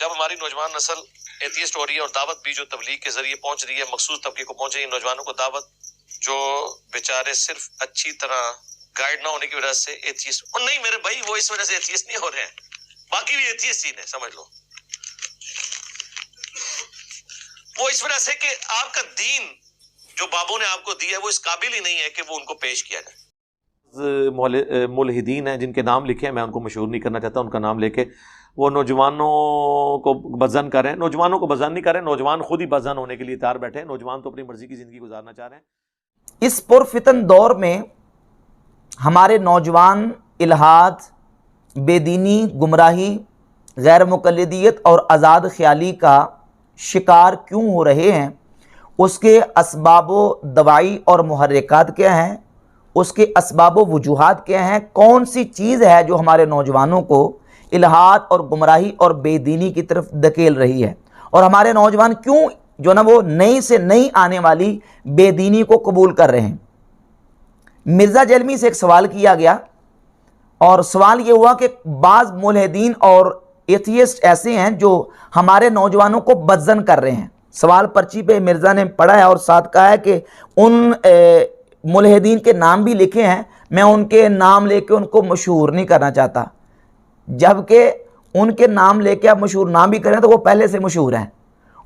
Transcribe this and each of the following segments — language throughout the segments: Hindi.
जब हमारी नौजवान नस्ल एथियस्ट हो रही है और दावत भी जो तबलीग के जरिए पहुंच रही है, मखसूस तबके को पहुंच रही है, नौजवानों को दावत जो बेचारे सिर्फ अच्छी तरह गाइड ना होने की वजह से एथियस्ट, और नहीं मेरे भाई वो इस वजह से एथियस्ट नहीं हो रहे हैं, बाकी भी एथियस्ट ही है, समझ लो। वो इस वजह से कि आपका दीन जो बाबों ने आपको दिया है वो इस काबिल ही नहीं है कि वो उनको पेश किया जाए। मुल्हिदीन हैं जिनके नाम लिखे हैं, मैं उनको मशहूर नहीं करना चाहता, उनका नाम लेके वो नौजवानों को बज़न कर रहे हैं। नौजवानों को बज़न नहीं कर रहे, नौजवान खुद ही बज़न होने के लिए तैयार बैठे हैं। नौजवान तो अपनी मर्जी की ज़िंदगी गुजारना चाह रहे हैं। इस पुरफितन दौर में हमारे नौजवान इल्हाद, बेदीनी, गुमराही, गैर मुक़ल्लिदियत और आज़ाद ख्याली का शिकार क्यों हो रहे हैं, उसके असबाबो दवाई और मुहर्रिकात क्या हैं, उसके असबाबो वजूहात क्या हैं, कौन सी चीज़ है जो हमारे नौजवानों को इल्हाद और गुमराही और बेदीनी की तरफ धकेल रही है, और हमारे नौजवान क्यों जो ना वो नई से नई आने वाली बेदीनी को कबूल कर रहे हैं। मिर्ज़ा जलमी से एक सवाल किया गया और सवाल ये हुआ कि बाज़ मुल्हिदीन और एथियस्ट ऐसे हैं जो हमारे नौजवानों को बदजन कर रहे हैं। सवाल पर्ची पे मिर्ज़ा ने पढ़ा है और साथ कहा है कि उन मुल्हिदीन के नाम भी लिखे हैं, मैं उनके नाम लेके उनको मशहूर नहीं करना चाहता, जबकि उनके नाम लेके आप मशहूर ना भी करें तो वो पहले से मशहूर हैं,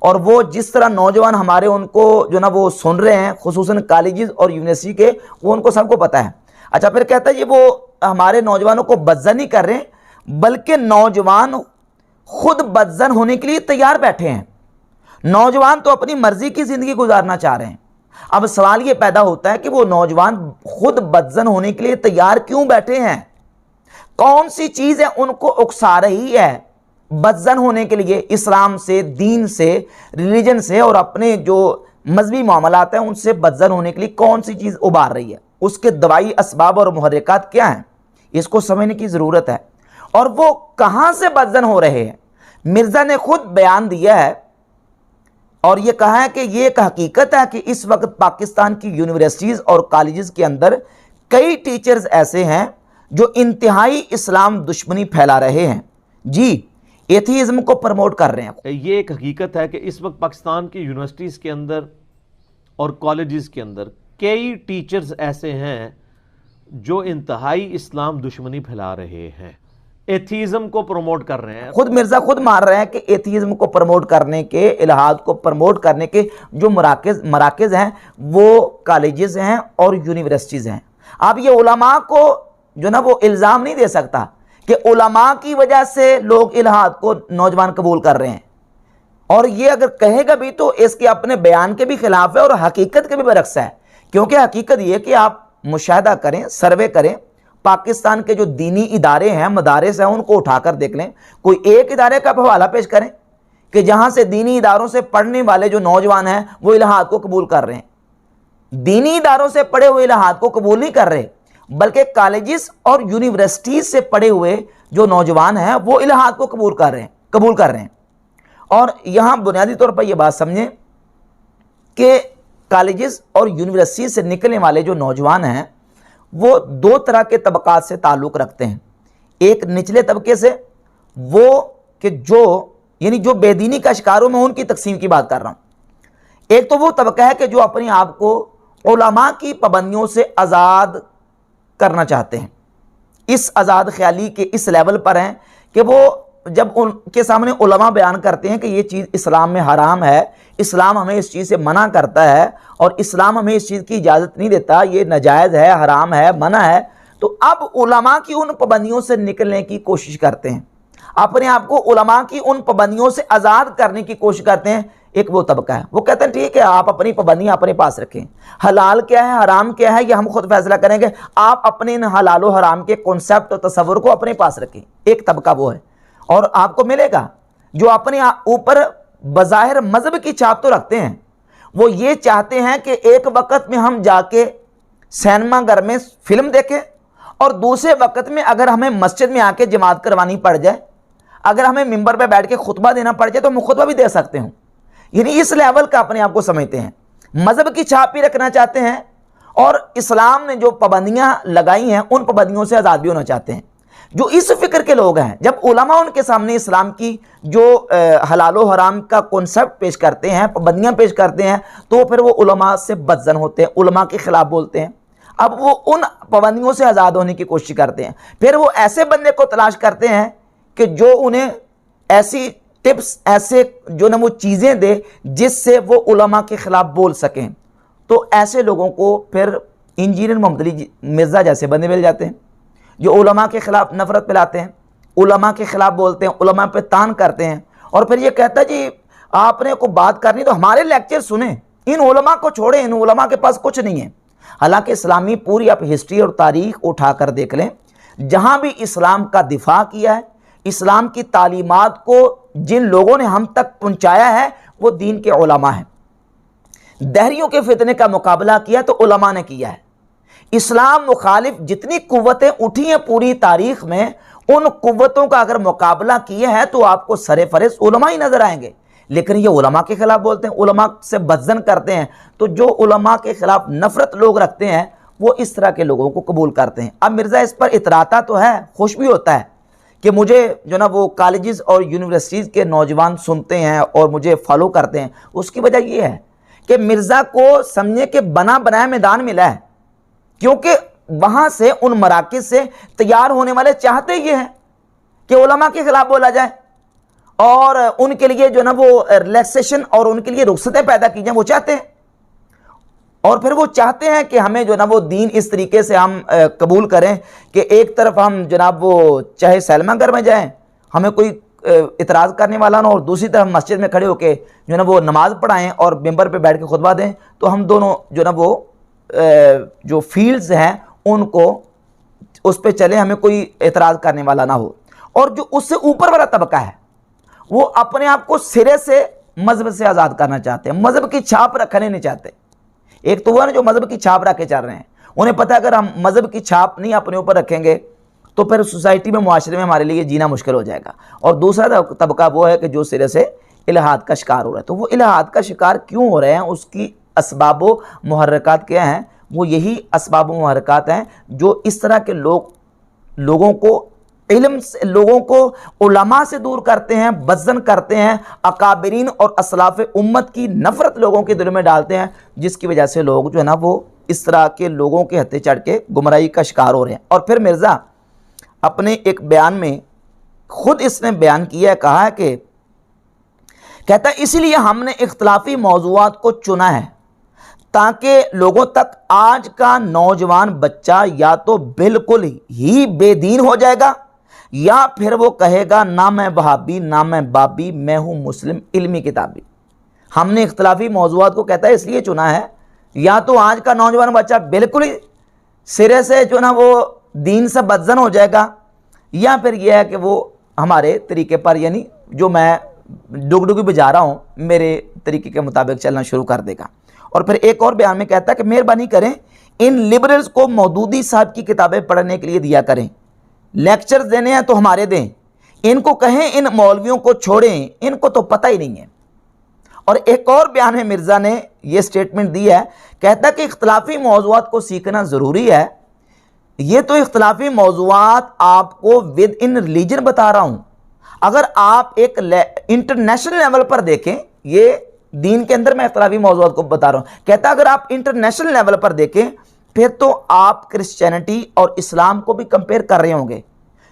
और वो जिस तरह नौजवान हमारे उनको जो ना वो सुन रहे हैं, खुसूसन कॉलेजेस और यूनिवर्सिटी के, वो उनको सबको पता है। अच्छा, फिर कहता है ये वो हमारे नौजवानों को बदजन नहीं कर रहे हैं, बल्कि नौजवान खुद बदजन होने के लिए तैयार बैठे हैं। नौजवान तो अपनी मर्जी की ज़िंदगी गुजारना चाह रहे हैं। अब सवाल ये पैदा होता है कि वो नौजवान खुद बदजन होने के लिए तैयार क्यों बैठे हैं, कौन सी चीज़ है उनको उकसा रही है बदजन होने के लिए, इस्लाम से, दीन से, रिलीजन से और अपने जो मजहबी मामलात हैं उनसे बदजन होने के लिए कौन सी चीज़ उबार रही है, उसके दवाई असबाब और मुहर्रिकात क्या हैं, इसको समझने की ज़रूरत है। और वो कहाँ से बदजन हो रहे हैं, मिर्ज़ा ने खुद बयान दिया है और ये कहा है कि ये एक हकीकत है कि इस वक्त पाकिस्तान की यूनिवर्सिटीज़ और कॉलेजेस के अंदर कई टीचर्स ऐसे हैं जो इंतहाई इस्लाम दुश्मनी फैला रहे हैं, जी, एथीज़म को प्रमोट कर रहे हैं। ये एक हकीकत है कि इस वक्त पाकिस्तान की यूनिवर्सिटीज़ के अंदर और कॉलेजेस के अंदर कई टीचर्स ऐसे हैं जो इंतहाई इस्लाम दुश्मनी फैला रहे हैं, एथीज़म को प्रमोट कर रहे हैं। खुद मिर्ज़ा खुद मान रहे हैं कि एथीज़म को प्रमोट करने के, इल्हाद को प्रमोट करने के जो मराकज़ हैं वो कॉलेजेस हैं और यूनिवर्सिटीज़ हैं। आप ये उलमा को जो ना वो इल्ज़ाम नहीं दे सकता कि उलमा की वजह से लोग इल्हाद को नौजवान कबूल कर रहे हैं, और ये अगर कहेगा भी तो इसके अपने बयान के भी खिलाफ है और हकीकत के भी बरक्स है। क्योंकि हकीकत ये कि आप मुशाहिदा करें, सर्वे करें, पाकिस्तान के जो दीनी इदारे हैं, मदारिस हैं, उनको उठाकर देख लें, कोई एक इदारे का हवाला पेश करें कि जहाँ से दीनी इदारों से पढ़ने वाले जो नौजवान हैं वो इल्हाद को कबूल कर रहे हैं। दीनी इदारों से पढ़े हुए इल्हाद को कबूल नहीं कर रहे, बल्कि कॉलेजेस और यूनिवर्सिटीज़ से पढ़े हुए जो नौजवान हैं वो इल्हाद को कबूल कर रहे हैं। और यहाँ बुनियादी तौर पर यह बात समझें कि कॉलेजेस और यूनिवर्सिटी से निकलने वाले जो नौजवान हैं वो दो तरह के तबकात से ताल्लुक़ रखते हैं। एक निचले तबके से, वो कि जो बेदीनी का शिकार हो, मैं उनकी तकसीम की बात कर रहा हूँ। एक तो वो तबका है कि जो अपने आप को उलमा की पाबंदियों से आज़ाद करना चाहते हैं, इस आज़ाद ख्याली के इस लेवल पर हैं कि वो जब उनके सामने उलमा बयान करते हैं कि ये चीज़ इस्लाम में हराम है, इस्लाम हमें इस चीज़ से मना करता है और इस्लाम हमें इस चीज़ की इजाज़त नहीं देता, ये नाजायज़ है, हराम है, मना है, तो अब उलमा की उन पाबंदियों से निकलने की कोशिश करते हैं, अपने आप को उलमा की उन पाबंदियों से आज़ाद करने की कोशिश करते हैं। एक वो तबका है, वो कहते हैं ठीक है, आप अपनी पाबंदियाँ अपने पास रखें, हलाल क्या है, हराम क्या है, ये हम खुद फैसला करेंगे, आप अपने इन हलाल और हराम के कॉन्सेप्ट और तस्वुर को अपने पास रखें। एक तबका वो है। और आपको मिलेगा जो अपने ऊपर बज़ाहिर मज़हब की छाप तो रखते हैं, वो ये चाहते हैं कि एक वक्त में हम जाके सिनेमा घर में फिल्म देखें और दूसरे वक्त में अगर हमें मस्जिद में आके जमात करवानी पड़ जाए, अगर हमें मिंबर पे बैठ के खुतबा देना पड़ जाए तो हम खुतबा भी दे सकते हूँ। यानी इस लेवल का अपने आप को समझते हैं, मज़हब की छाप भी रखना चाहते हैं और इस्लाम ने जो पाबंदियाँ लगाई हैं उन पाबंदियों से आज़ाद भी होना चाहते हैं। जो इस फिक्र के लोग हैं, जब उलमा उनके सामने इस्लाम की जो हलालो हराम का कॉन्सेप्ट पेश करते हैं, पाबंदियां पेश करते हैं, तो फिर वो उलमा से बदजन होते हैं, उलमा के खिलाफ बोलते हैं। अब वो उन पाबंदियों से आज़ाद होने की कोशिश करते हैं। फिर वो ऐसे बंदे को तलाश करते हैं कि जो उन्हें ऐसी टिप्स, ऐसे जो ना वो चीज़ें दे जिससे वो उलमा के खिलाफ बोल सकें। तो ऐसे लोगों को फिर इंजीनियर मोहम्मद अली मिर्ज़ा जैसे बंदे मिल जाते हैं जो उलमा के खिलाफ नफरत फैलाते हैं, उलमा के खिलाफ बोलते हैं, उलमा पे तान करते हैं। और फिर ये कहता है जी आपने को बात करनी तो हमारे लेक्चर सुने, इन उलमा को छोड़ें, इन उलमा के पास कुछ नहीं है। हालांकि इस्लामी पूरी आप हिस्ट्री और तारीख उठाकर देख लें, जहां भी इस्लाम का दिफा किया है, इस्लाम की तालीमात को जिन लोगों ने हम तक पहुंचाया है वो दीन के उलमा हैं। दहरियों के फितने का मुकाबला किया तो उलमा ने किया है। इस्लाम मुखालिफ जितनी कुव्वतें उठी हैं पूरी तारीख में, उन कुव्वतों का अगर मुकाबला किया है तो आपको सरे फरेज उलमा ही नजर आएंगे। लेकिन ये उलमा के खिलाफ बोलते हैं, उलमा से बदजन करते हैं। तो जो उलमा के खिलाफ नफरत लोग रखते हैं वो इस तरह के लोगों को कबूल करते हैं। अब मिर्ज़ा इस पर इतराता तो है, खुश भी होता है कि मुझे जो ना वो कॉलेजेस और यूनिवर्सिटीज़ के नौजवान सुनते हैं और मुझे फॉलो करते हैं। उसकी वजह यह है कि मिर्ज़ा को समझे कि बना बनाया मैदान मिला है, क्योंकि वहां से उन मराकिज से तैयार होने वाले चाहते ये हैं कि उलमा के खिलाफ बोला जाए और उनके लिए जो ना वो रिलैक्सेशन और उनके लिए रुखसतें पैदा की जाए, वो चाहते हैं। और फिर वो चाहते हैं कि हमें जो ना वो दीन इस तरीके से हम कबूल करें कि एक तरफ हम जनाब वो चाहे सैलमा घर में जाएं, हमें कोई इतराज़ करने वाला ना, और दूसरी तरफ मस्जिद में खड़े होके जो ना वो नमाज पढ़ाएं और मिंबर पे बैठ के खुतबा दें। तो हम दोनों जो ना वो जो फील्ड्स हैं उनको उस पर चले, हमें कोई एतराज़ करने वाला ना हो। और जो उससे ऊपर वाला तबका है वो अपने आप को सिरे से मजहब से आज़ाद करना चाहते हैं, मजहब की छाप रखने नहीं चाहते। एक तो वो ना जो मजहब की छाप रख के चल रहे हैं, उन्हें पता है अगर हम मजहब की छाप नहीं अपने ऊपर रखेंगे तो फिर सोसाइटी में, मुआशरे में हमारे लिए जीना मुश्किल हो जाएगा। और दूसरा तबका वो है कि जो सिरे से इल्हाद का शिकार हो रहा है। तो वो इल्हाद का शिकार क्यों हो रहे हैं, उसकी असबाब मुहर्रिकात क्या हैं? वो यही असबाब मुहर्रिकात हैं जो इस तरह के लोगों को इल्म से, लोगों को उलमा से दूर करते हैं, बज़्ज़न करते हैं, अकाबिरीन और असलाफ़ उम्मत की नफ़रत लोगों के दिल में डालते हैं, जिसकी वजह से लोग जो है ना वो इस तरह के लोगों के हत्थे चढ़ के गुमराही का शिकार हो रहे हैं। और फिर मिर्ज़ा अपने एक बयान में खुद इसने बयान किया है, कहा है कि कहता है इसलिए हमने इख्तलाफी मौज़ूआत को चुना है ताकि लोगों तक आज का नौजवान बच्चा या तो बिल्कुल ही बेदीन हो जाएगा या फिर वो कहेगा ना मैं वहाबी ना मैं बाबी, मैं हूँ मुस्लिम इल्मी किताबी। हमने इख्तलाफी मौज़ूआत को कहता है इसलिए चुना है, या तो आज का नौजवान बच्चा बिल्कुल ही सिरे से जो ना वो दीन से बदजन हो जाएगा, या फिर यह है कि वो हमारे तरीके पर, यानी जो मैं डुगडुगी बजा रहा हूँ, मेरे तरीके के मुताबिक चलना शुरू कर देगा। और फिर एक और बयान में कहता है कि मेहरबानी करें इन लिबरल्स को मौदूदी साहब की किताबें पढ़ने के लिए दिया करें, लेक्चर्स देने हैं तो हमारे दें, इनको कहें इन मौलवियों को छोड़ें, इनको तो पता ही नहीं है। और एक और बयान में मिर्ज़ा ने यह स्टेटमेंट दी है, कहता है कि इख्तलाफी मौज़ूआत को सीखना ज़रूरी है। ये तो इख्तलाफी मौज़ूआत आपको विद इन रिलीजन बता रहा हूँ, अगर आप एक इंटरनेशनल लेवल पर देखें, ये दीन के अंदर मैं इख्तलाफी मौज़ूआत को बता रहा हूँ, कहता अगर आप इंटरनेशनल लेवल पर देखें फिर तो आप क्रिश्चियनिटी और इस्लाम को भी कंपेयर कर रहे होंगे।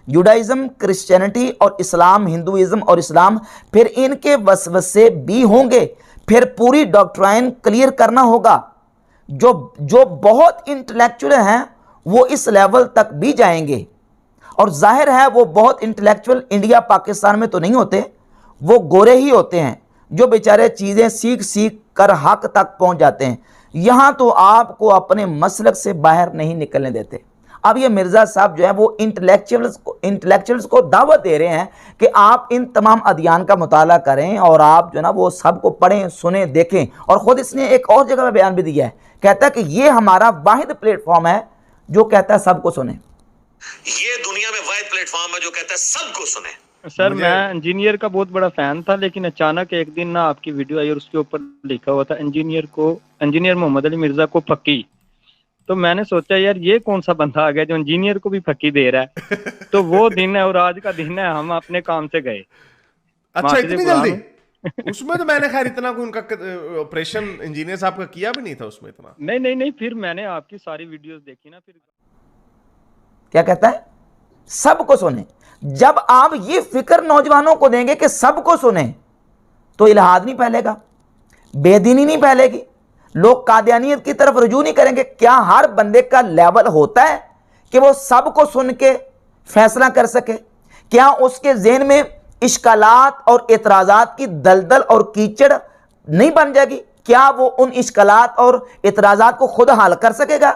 जुडाइज़म, क्रिश्चियनिटी और इस्लाम, हिंदुइज़म और इस्लाम, फिर इनके वसवसे भी होंगे, फिर पूरी डॉक्ट्राइन क्लियर करना होगा। जो बहुत इंटेलेक्चुअल हैं वो इस लेवल तक भी जाएंगे, और जाहिर है वो बहुत इंटेलेक्चुअल इंडिया पाकिस्तान में तो नहीं होते, वो गोरे ही होते हैं जो बेचारे चीज़ें सीख सीख कर हक तक पहुंच जाते हैं। यहाँ तो आपको अपने मसलक से बाहर नहीं निकलने देते। अब ये मिर्ज़ा साहब जो है वो इंटेलेक्चुअल्स को दावत दे रहे हैं कि आप इन तमाम अदियान का मुताला करें और आप जो ना वो सबको पढ़ें, सुने, देखें। और ख़ुद इसने एक और जगह में बयान भी दिया है, कहता है कि ये हमारा वाहिद प्लेटफॉर्म है जो कहता है सबको सुने। ये दुनिया में वाहिद प्लेटफॉर्म है जो कहता है सबको सुने। सर मैं इंजीनियर का बहुत बड़ा फैन था, लेकिन अचानक एक दिन ना आपकी वीडियो आई और उसके ऊपर लिखा हुआ था इंजीनियर मोहम्मद अली मिर्जा को फकीह। तो मैंने सोचा यार ये कौन सा बंदा आ गया जो इंजीनियर को भी फक्की दे रहा है। तो वो दिन है और आज का दिन है, हम अपने काम से गए। अच्छा, इतनी जल्दी? उसमें तो मैंने खैर इतना उनका ऑपरेशन इंजीनियर साहब का किया भी नहीं था उसमें इतना। नहीं, फिर मैंने आपकी सारी वीडियोस देखी ना। फिर क्या कहता है? सबको सुने। जब आप ये फिक्र नौजवानों को देंगे कि सबको सुने, तो इल्हाद नहीं फैलेगा, बेदीनी नहीं फैलेगी, लोग कादियानियत की तरफ रुजू नहीं करेंगे। क्या हर बंदे का लेवल होता है कि वो सबको सुन के फैसला कर सके? क्या उसके ज़हन में इश्कालात और एतराज़ात की दलदल और कीचड़ नहीं बन जाएगी? क्या वो उन इश्कालात और एतराज़ात को खुद हल कर सकेगा?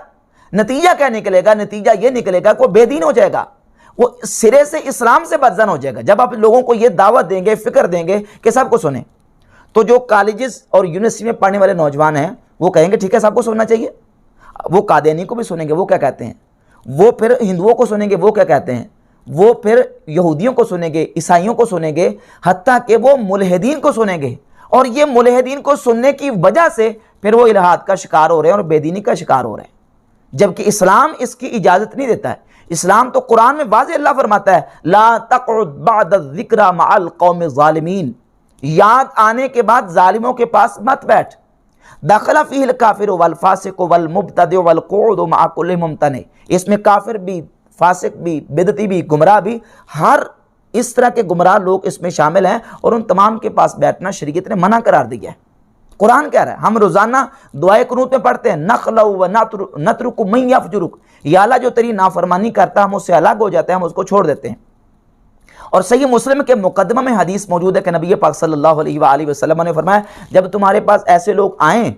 नतीजा क्या निकलेगा? नतीजा ये निकलेगा कि वो बेदीन हो जाएगा, वो सिरे से इस्लाम से बदजन हो जाएगा। जब आप लोगों को ये दावत देंगे, फिक्र देंगे कि सबको सुने, तो जो कॉलेजेस और यूनिवर्सिटी में पढ़ने वाले नौजवान हैं वो कहेंगे ठीक है सबको सुनना चाहिए। वो कादियानी को भी सुनेंगे, वो क्या कहते हैं, वो फिर हिंदुओं को सुनेंगे, वो क्या कहते हैं, वो फिर यहूदियों को सुनेंगे, ईसाइयों को सुनेंगे, हत्ता कि वो मुल्हिदीन को सुनेंगे। और ये मुल्हिदीन को सुनने की वजह से फिर वो इल्हाद का शिकार हो रहे हैं और बेदीनी का शिकार हो रहे हैं, जबकि इस्लाम इसकी इजाज़त नहीं देता है। इस्लाम तो कुरान में वाज़ेह अल्लाह फरमाता है, ला तक़उद बअद ज़िक्रा मअल कौम ज़ालिमीन, याद आने के बाद जालिमों के पास मत बैठ। दखला फ़ीहिल काफ़िर वल फ़ासिक़ वल मुब्तदि वल क़ुऊद मअ कुल्लि मुम्तनि, इसमें काफिर भी, फासिक भी, बिदती भी, गुमराह भी, हर इस तरह के गुमराह लोग इसमें शामिल हैं और उन तमाम के पास बैठना शरीयत ने मना करार दिया है। कुरान कह रहा है, हम रोजाना दुआए कुनूत में पढ़ते हैं, नखलउ व नतरुकु मन यफजुरुक, या अल्लाह जो तेरी नाफरमानी करता है हम उससे अलग हो जाते हैं, हम उसको छोड़ देते हैं। और सही मुस्लिम के मुकदमा में हदीस मौजूद है कि नबी पाक सल्लल्लाहु अलैहि वसल्लम ने फरमाया, जब तुम्हारे पास ऐसे लोग आएँ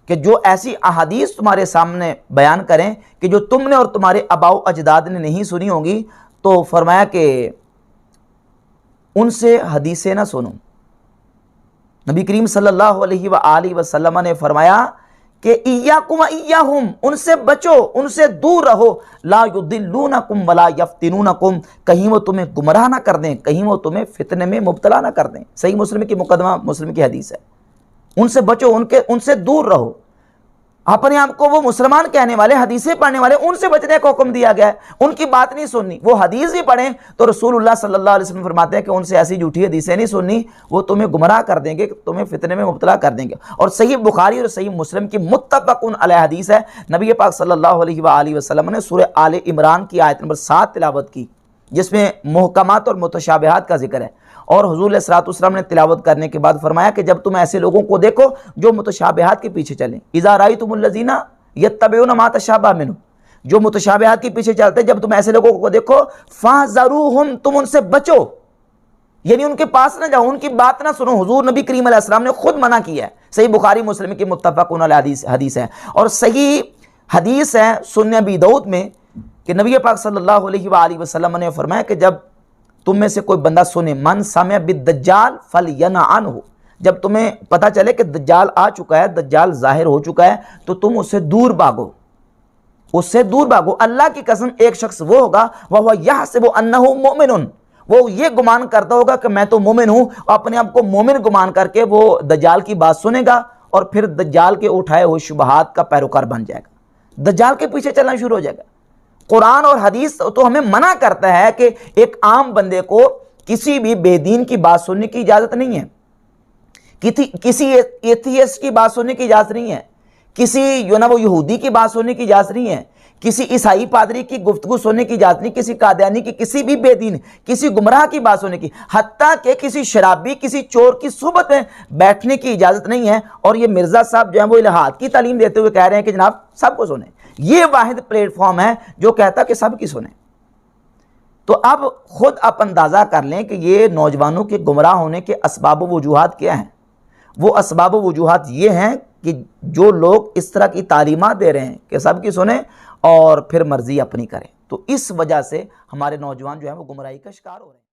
कि जो ऐसी अहादीस तुम्हारे सामने बयान करें कि जो तुमने और तुम्हारे आबाओ अजदाद ने नहीं सुनी होंगी, तो फरमाया कि उनसे हदीसें ना सुनो। नबी करीम सल्लल्लाहु अलैहि वसल्लम ने फरमाया कि इय्याकुम इय्याहुम, उनसे बचो, उनसे दूर रहो, ला युदिल्लूनकुम वला यफ्तिनूनकुम, कहीं वो तुम्हें गुमराह ना कर दें, कहीं वो तुम्हें फितने में मुब्तला ना कर दें। सही मुस्लिम की मुकदमा, मुस्लिम की हदीस है। उनसे बचो, उनसे दूर रहो। अपने आप को वो मुसलमान कहने वाले, हदीसें पढ़ने वाले, उनसे बचने का हुक्म दिया गया है, उनकी बात नहीं सुननी। वो हदीस भी पढ़ें तो रसूलुल्लाह सल्लल्लाहु अलैहि वसल्लम फरमाते हैं कि उनसे ऐसी झूठी हदीसें नहीं सुननी, वो तुम्हें गुमराह कर देंगे, तुम्हें फितने में मुब्तला कर देंगे। और सही बुखारी और सही मुस्लिम की मुत्तफ़क़ुन अलैह हदीस है, नबी पाक सल्लल्लाहु अलैहि वसल्लम ने सूरह आले इमरान की आयत नंबर 7 तिलावत की, जिसमें मुहकमात और मुतशाबिहात का जिक्र है। और हुज़ूर अलैहिस्सलाम ने तिलावत करने के बाद फरमाया कि जब तुम ऐसे लोगों को देखो जो मुतशाबिहात के पीछे चलें, इज़ा राअयतुमुल्लज़ीना यत्तबिऊना मा तशाबहा मिन्हु, जो मुतशाबिहात के पीछे चलते, जब तुम ऐसे लोगों को देखो, फ़ाज़रूहुम, तुम उनसे बचो, यानी उनके पास ना जाओ, उनकी बात ना सुनो। हुज़ूर नबी करीम अलैहिस्सलाम ने खुद मना किया है। सही बुखारी मुस्लिम की मुत्तफ़क़ुन अलैह हदीस है। और सही हदीस है सुनन अबी दाऊद में कि नबी पाक सल्लल्लाहु अलैहि वसल्लम ने फरमाया कि जब तुम में से कोई बंदा सुने, मन समिअ बिद्दज्जाल फलयनअ अन्हु, जब तुम्हें पता चले कि दज्जाल आ चुका है, दज्जाल जाहिर हो चुका है, तो तुम उससे दूर भागो, उससे दूर भागो। अल्लाह की कसम, एक शख्स वो होगा वह यहसिबु अन्नहु मुमिनुन, वो ये गुमान करता होगा कि मैं तो मोमिन हूं, अपने आप को मोमिन गुमान करके वो दज्जाल की बात सुनेगा और फिर दज्जाल के उठाए हुए शुबहात का पैरोकार बन जाएगा, दज्जाल के पीछे चलना शुरू हो जाएगा। कुरान और हदीस तो हमें मना करता है कि एक आम बंदे को किसी भी बेदीन की बात सुनने की इजाज़त नहीं है, किसी एथियस्ट की बात सुनने की इजाज़त नहीं है, किसी जो ना वो यहूदी की बात सुनने की इजाज़त नहीं है, किसी ईसाई पादरी की गुफ्तगू सुनने की इजाज़त नहीं, किसी कादियानी की, किसी भी बेदीन, किसी गुमराह की बात सुनने की, हत्ता कि किसी शराबी, किसी चोर की सुबत में बैठने की इजाज़त नहीं है। और ये मिर्ज़ा साहब जो है वो इल्हाद की तालीम देते हुए कह रहे हैं कि जनाब सबको सुने। ये वाहिद प्लेटफॉर्म है जो कहता कि सबकी सुने। तो अब खुद आप अंदाज़ा कर लें कि ये नौजवानों के गुमराह होने के असबाब व वजूहात क्या हैं। वो असबाब व वजूहात ये हैं कि जो लोग इस तरह की तालीमात दे रहे हैं कि सबकी सुने और फिर मर्जी अपनी करें, तो इस वजह से हमारे नौजवान जो है वो गुमराही का शिकार हो रहे हैं।